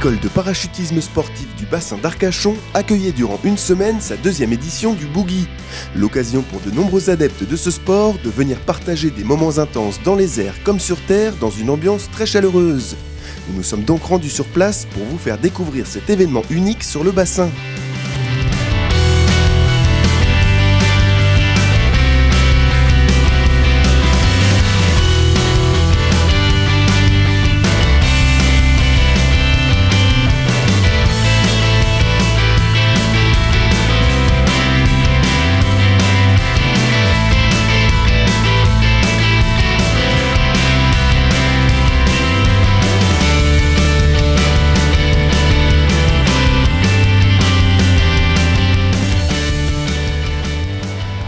l'école de parachutisme sportif du bassin d'Arcachon accueillait durant une semaine sa deuxième édition du Boogie. L'occasion pour de nombreux adeptes de ce sport de venir partager des moments intenses dans les airs comme sur terre dans une ambiance très chaleureuse. Nous nous sommes donc rendus sur place pour vous faire découvrir cet événement unique sur le bassin.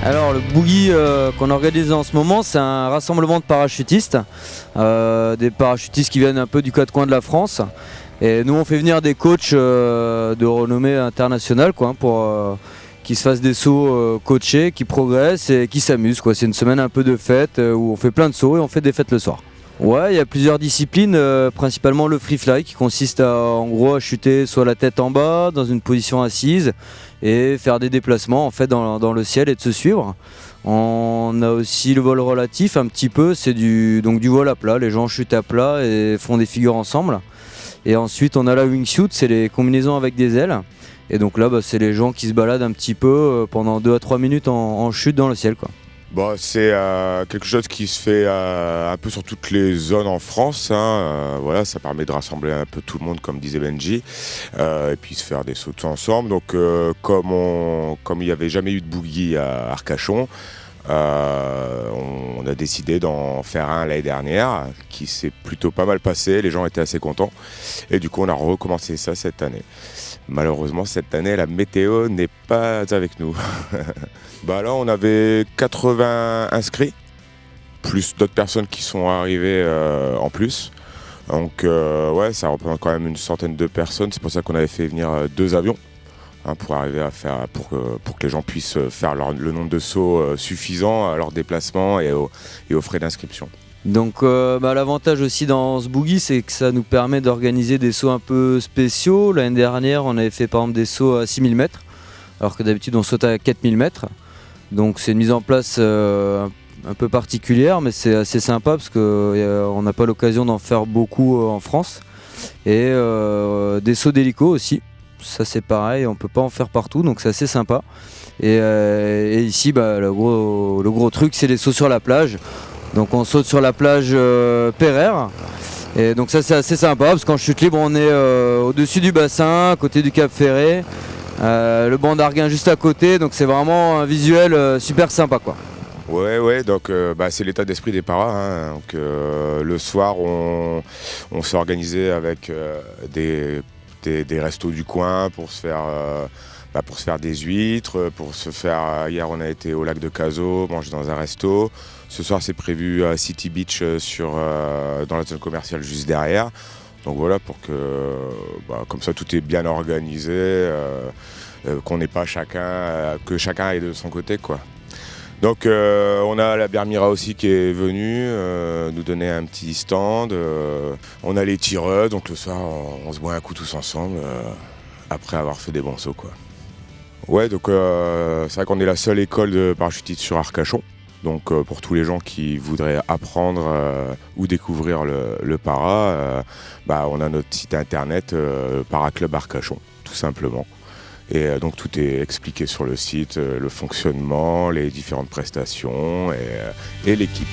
Alors le Boogie qu'on organise en ce moment, c'est un rassemblement de parachutistes, des parachutistes qui viennent un peu du quatre coins de la France. Et nous on fait venir des coachs de renommée internationale pour qu'ils se fassent des sauts coachés, qui progressent et qui s'amusent. C'est une semaine un peu de fête où on fait plein de sauts et on fait des fêtes le soir. Ouais, il y a plusieurs disciplines, principalement le free fly qui consiste à chuter soit la tête en bas dans une position assise et faire des déplacements dans le ciel et de se suivre. On a aussi le vol relatif un petit peu, c'est du vol à plat, les gens chutent à plat et font des figures ensemble. Et ensuite on a la wingsuit, c'est les combinaisons avec des ailes. Et donc là c'est les gens qui se baladent un petit peu pendant 2 à 3 minutes en chute dans le ciel. Bon, c'est quelque chose qui se fait un peu sur toutes les zones en France. Voilà, ça permet de rassembler un peu tout le monde, comme disait Benji, et puis se faire des sauts tous ensemble. Donc, comme il n'y avait jamais eu de boogie à Arcachon, on a décidé d'en faire un l'année dernière, qui s'est plutôt pas mal passé. Les gens étaient assez contents, et du coup, on a recommencé ça cette année. Malheureusement, cette année, la météo n'est pas avec nous. Là, on avait 80 inscrits, plus d'autres personnes qui sont arrivées en plus. Donc, ça représente quand même une centaine de personnes. C'est pour ça qu'on avait fait venir 2 avions pour arriver à faire, pour que les gens puissent faire le nombre de sauts suffisant à leur déplacement et aux frais d'inscription. Donc l'avantage aussi dans ce boogie, c'est que ça nous permet d'organiser des sauts un peu spéciaux. L'année dernière, on avait fait par exemple des sauts à 6000 mètres, alors que d'habitude on saute à 4000 mètres. Donc c'est une mise en place un peu particulière, mais c'est assez sympa parce qu'on n'a pas l'occasion d'en faire beaucoup en France. Et des sauts d'hélico aussi, ça c'est pareil, on peut pas en faire partout, donc c'est assez sympa. Et ici, le gros truc, c'est les sauts sur la plage. Donc on saute sur la plage Pereire. Et donc ça c'est assez sympa parce qu'en chute libre on est au-dessus du bassin, à côté du Cap Ferré. Le banc d'Arguin juste à côté, donc c'est vraiment un visuel super sympa Ouais, donc c'est l'état d'esprit des paras. Donc, le soir on s'est organisé avec des restos du coin pour se faire des huîtres, hier on a été au lac de Cazaux, manger dans un resto. Ce soir c'est prévu à City Beach dans la zone commerciale juste derrière. Donc voilà, pour que comme ça tout est bien organisé, qu'on n'ait pas que chacun aille de son côté Donc on a la Bermira aussi qui est venue nous donner un petit stand. On a les tireuses, donc le soir on se boit un coup tous ensemble après avoir fait des bons sauts Ouais, donc c'est vrai qu'on est la seule école de parachutisme sur Arcachon. Donc pour tous les gens qui voudraient apprendre ou découvrir le para, on a notre site internet Paraclub Arcachon, tout simplement. Et donc tout est expliqué sur le site, le fonctionnement, les différentes prestations et l'équipe.